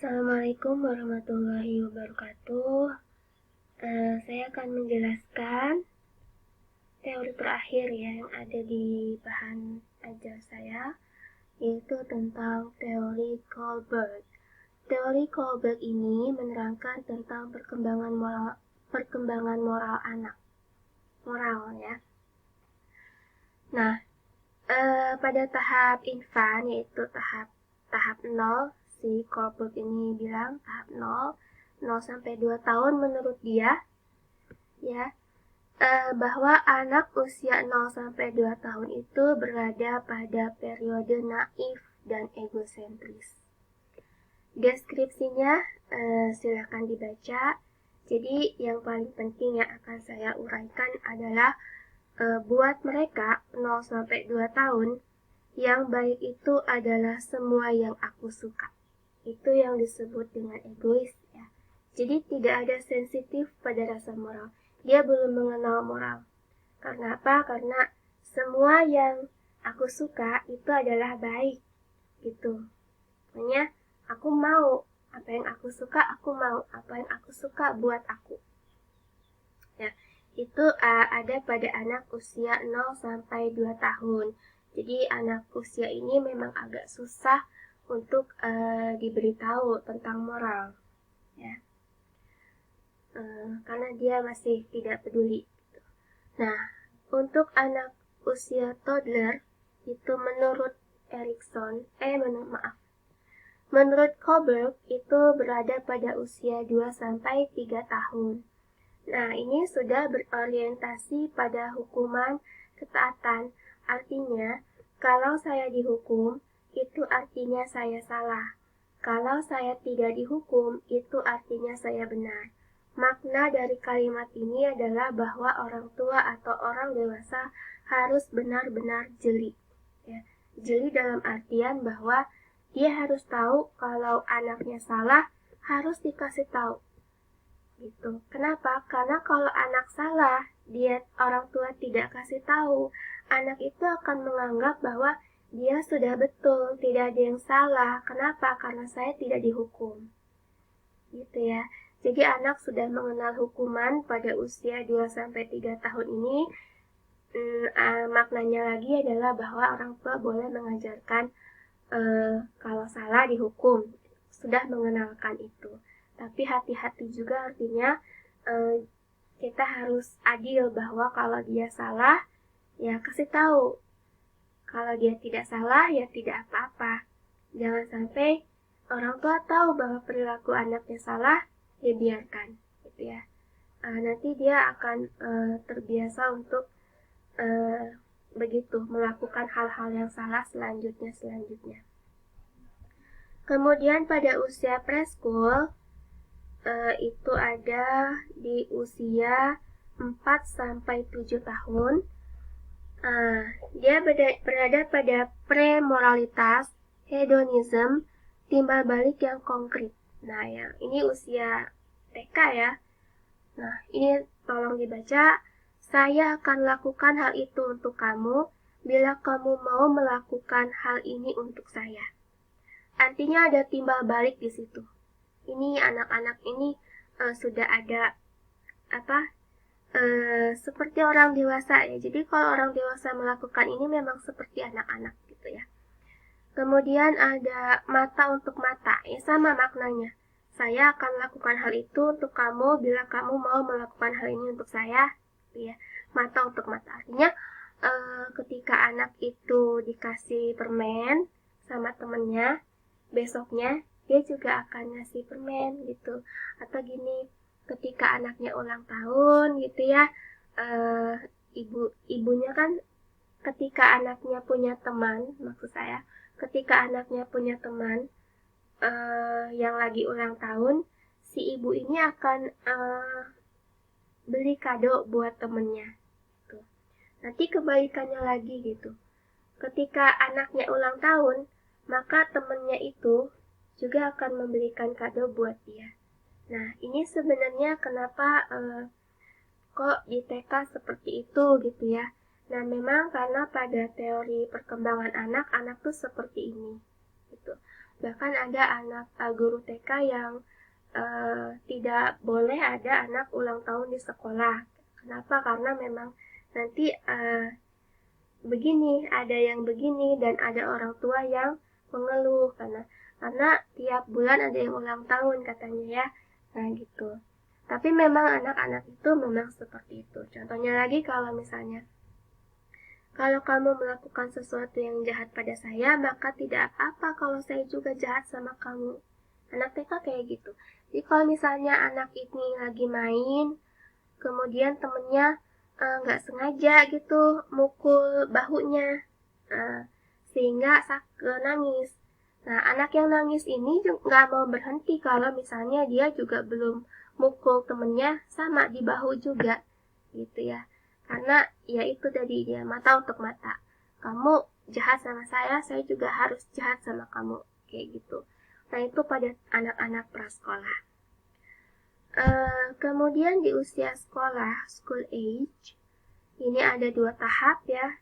Assalamualaikum warahmatullahi wabarakatuh. Saya akan menjelaskan teori terakhir ya yang ada di bahan ajar saya, yaitu tentang teori Kohlberg. Teori Kohlberg ini menerangkan tentang perkembangan moral anak. Moral ya. Nah, pada tahap infan, yaitu tahap 0, si Kohlberg ini bilang tahap 0 sampai 2 tahun menurut dia ya, bahwa anak usia 0 sampai 2 tahun itu berada pada periode naif dan egosentris. Deskripsinya silakan dibaca. Jadi yang paling penting yang akan saya uraikan adalah buat mereka 0 sampai 2 tahun, yang baik itu adalah semua yang aku suka. Itu yang disebut dengan egois ya. Jadi tidak ada sensitif pada rasa moral. Dia belum mengenal moral. Karena apa? Karena semua yang aku suka itu adalah baik. Gitu. Makanya aku mau apa yang aku suka, aku mau apa yang aku suka buat aku. Ya, itu ada pada anak usia 0 sampai 2 tahun. Jadi anak usia ini memang agak susah untuk diberitahu tentang moral, ya, karena dia masih tidak peduli. Nah, untuk anak usia toddler itu menurut menurut Kohlberg itu berada pada usia 2 sampai 3 tahun. Nah, ini sudah berorientasi pada hukuman ketaatan. Artinya, kalau saya dihukum, itu artinya saya salah. Kalau saya tidak dihukum, itu artinya saya benar. Makna dari kalimat ini adalah bahwa orang tua atau orang dewasa harus benar-benar jeli. Ya, jeli dalam artian bahwa dia harus tahu kalau anaknya salah, harus dikasih tahu. Gitu. Kenapa? Karena kalau anak salah, orang tua tidak kasih tahu, anak itu akan menganggap bahwa dia sudah betul, tidak ada yang salah. Kenapa? Karena saya tidak dihukum. Gitu ya. Jadi anak sudah mengenal hukuman pada usia 2 sampai 3 tahun ini. Maknanya lagi adalah bahwa orang tua boleh mengajarkan kalau salah dihukum. Sudah mengenalkan itu. Tapi hati-hati juga, artinya kita harus adil bahwa kalau dia salah, ya kasih tahu. Kalau dia tidak salah, ya tidak apa-apa. Jangan sampai orang tua tahu bahwa perilaku anaknya salah, ya biarkan, gitu ya. Nanti dia akan terbiasa untuk begitu melakukan hal-hal yang salah selanjutnya. Kemudian pada usia preschool itu ada di usia 4 sampai 7 tahun. Dia berada pada premoralitas, hedonism, timbal balik yang konkret. Nah, yang ini usia TK ya. Nah, ini tolong dibaca. Saya akan lakukan hal itu untuk kamu bila kamu mau melakukan hal ini untuk saya. Artinya ada timbal balik di situ. Ini anak-anak ini sudah ada seperti orang dewasa ya. Jadi kalau orang dewasa melakukan ini memang seperti anak-anak gitu ya. Kemudian ada mata untuk mata, ya sama maknanya. Saya akan lakukan hal itu untuk kamu bila kamu mau melakukan hal ini untuk saya, gitu ya. Mata untuk mata, artinya ketika anak itu dikasih permen sama temennya, besoknya dia juga akan ngasih permen gitu. Atau gini, ketika anaknya ulang tahun gitu ya, ibunya kan ketika anaknya punya teman, maksud saya ketika anaknya punya teman yang lagi ulang tahun, si ibu ini akan beli kado buat temennya gitu. Nanti kebalikannya lagi gitu, ketika anaknya ulang tahun, maka temennya itu juga akan membelikan kado buat dia. Nah, ini sebenarnya kenapa kok di TK seperti itu gitu ya. Nah, memang karena pada teori perkembangan anak tuh seperti ini gitu. Bahkan ada anak guru TK yang tidak boleh ada anak ulang tahun di sekolah. Kenapa? Karena memang nanti begini, ada yang begini, dan ada orang tua yang mengeluh karena tiap bulan ada yang ulang tahun katanya ya. Nah gitu. Tapi memang anak-anak itu memang seperti itu. Contohnya lagi kalau misalnya, kalau kamu melakukan sesuatu yang jahat pada saya, maka tidak apa-apa kalau saya juga jahat sama kamu. Anak TK kayak gitu. Jadi kalau misalnya anak ini lagi main, kemudian temennya nggak sengaja gitu mukul bahunya, sehingga nangis. Nah, anak yang nangis ini nggak mau berhenti kalau misalnya dia juga belum mukul temennya sama di bahu juga, gitu ya. Karena ya itu tadi, dia mata untuk mata. Kamu jahat sama saya juga harus jahat sama kamu, kayak gitu. Nah, itu pada anak-anak prasekolah. Kemudian di usia sekolah, school age, ini ada 2 tahap ya.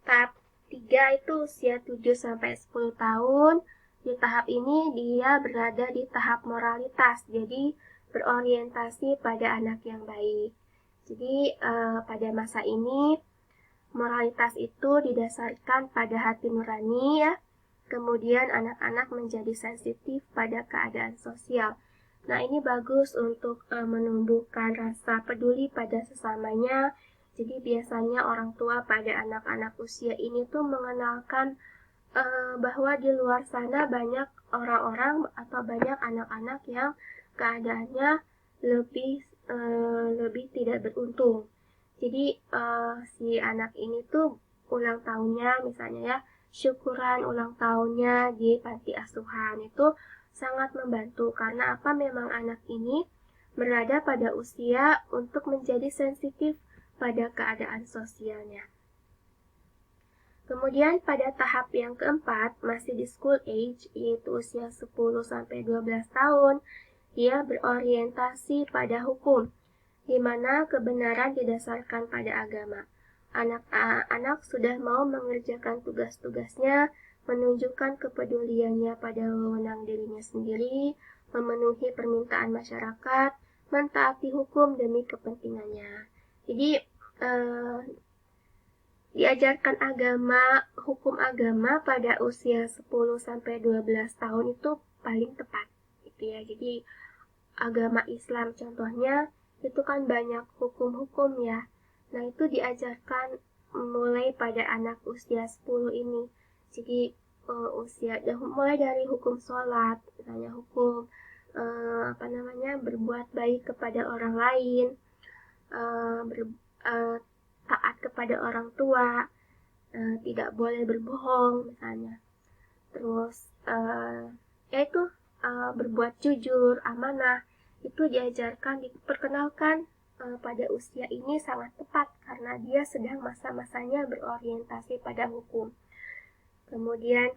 Tahap 3 itu usia 7-10 tahun. Di tahap ini dia berada di tahap moralitas, jadi berorientasi pada anak yang baik. Jadi pada masa ini moralitas itu didasarkan pada hati nurani ya. Kemudian anak-anak menjadi sensitif pada keadaan sosial. Nah, ini bagus untuk menumbuhkan rasa peduli pada sesamanya. Jadi biasanya orang tua pada anak-anak usia ini tuh mengenalkan bahwa di luar sana banyak orang-orang atau banyak anak-anak yang keadaannya lebih tidak beruntung. Jadi si anak ini tuh ulang tahunnya misalnya ya, syukuran ulang tahunnya di panti asuhan itu sangat membantu. Karena apa? Memang anak ini berada pada usia untuk menjadi sensitif pada keadaan sosialnya. Kemudian pada tahap yang keempat, masih di school age, yaitu usia 10-12 tahun, dia berorientasi pada hukum, di mana kebenaran didasarkan pada agama. Anak-anak sudah mau mengerjakan tugas-tugasnya, menunjukkan kepeduliannya pada wewenang dirinya sendiri, memenuhi permintaan masyarakat, mentaati hukum demi kepentingannya. Jadi diajarkan hukum agama pada usia 10-12 tahun itu paling tepat gitu ya. Jadi agama Islam contohnya itu kan banyak hukum-hukum ya. Nah, itu diajarkan mulai pada anak usia 10 ini. Jadi mulai dari hukum sholat, misalnya hukum berbuat baik kepada orang lain, taat kepada orang tua, tidak boleh berbohong misalnya. Terus yaitu berbuat jujur, amanah, itu diajarkan, diperkenalkan pada usia ini sangat tepat karena dia sedang masa-masanya berorientasi pada hukum. Kemudian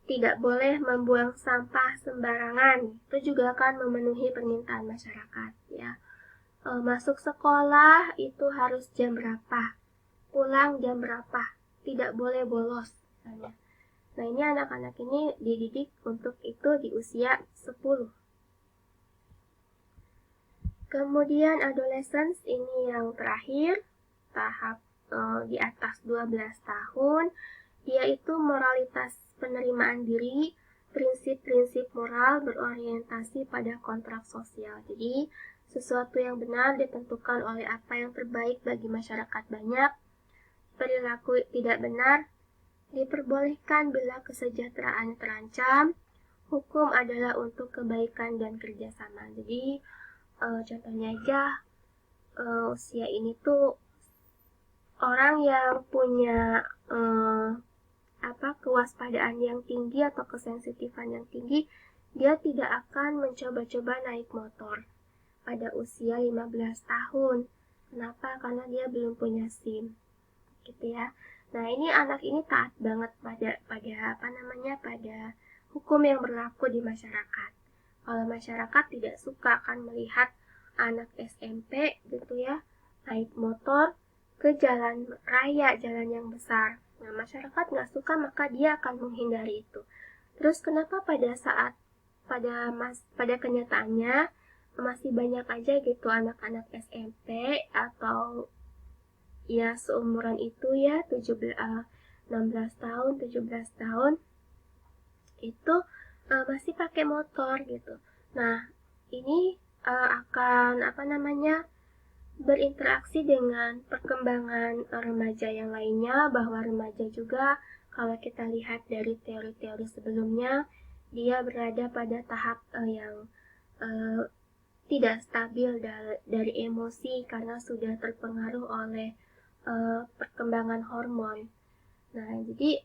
tidak boleh membuang sampah sembarangan, itu juga akan memenuhi permintaan masyarakat ya. Masuk sekolah itu harus jam berapa, pulang jam berapa, tidak boleh bolos misalnya. Nah, ini anak-anak ini dididik untuk itu di usia 10. Kemudian adolescence ini yang terakhir, tahap di atas 12 tahun, dia itu moralitas penerimaan diri, prinsip-prinsip moral berorientasi pada kontrak sosial. Jadi sesuatu yang benar ditentukan oleh apa yang terbaik bagi masyarakat banyak. Perilaku tidak benar diperbolehkan bila kesejahteraan terancam. Hukum adalah untuk kebaikan dan kerjasama. Jadi contohnya aja usia ini tuh orang yang punya kewaspadaan yang tinggi atau kesensitifan yang tinggi, dia tidak akan mencoba-coba naik motor pada usia 15 tahun. Kenapa? Karena dia belum punya SIM. Gitu ya. Nah, ini anak ini taat banget pada hukum yang berlaku di masyarakat. Kalau masyarakat tidak suka akan melihat anak SMP gitu ya, naik motor ke jalan raya, jalan yang besar. Nah, masyarakat nggak suka, maka dia akan menghindari itu. Terus kenapa pada kenyataannya masih banyak aja gitu anak-anak SMP atau ya seumuran itu ya 16 tahun, 17 tahun itu masih pakai motor gitu. Nah, ini akan berinteraksi dengan perkembangan remaja yang lainnya, bahwa remaja juga kalau kita lihat dari teori-teori sebelumnya, dia berada pada tahap yang tidak stabil dari emosi karena sudah terpengaruh oleh perkembangan hormon. Nah, jadi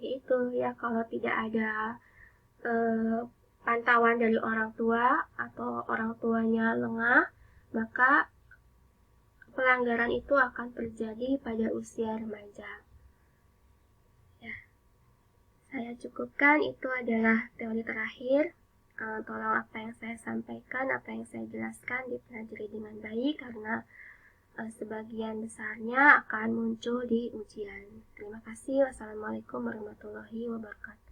itu ya, kalau tidak ada pantauan dari orang tua atau orang tuanya lengah, maka pelanggaran itu akan terjadi pada usia remaja. Ya, saya cukupkan, itu adalah teori terakhir. Tolong apa yang saya sampaikan, apa yang saya jelaskan dipelajari dengan baik, karena sebagian besarnya akan muncul di ujian. Terima kasih. Wassalamualaikum warahmatullahi wabarakatuh.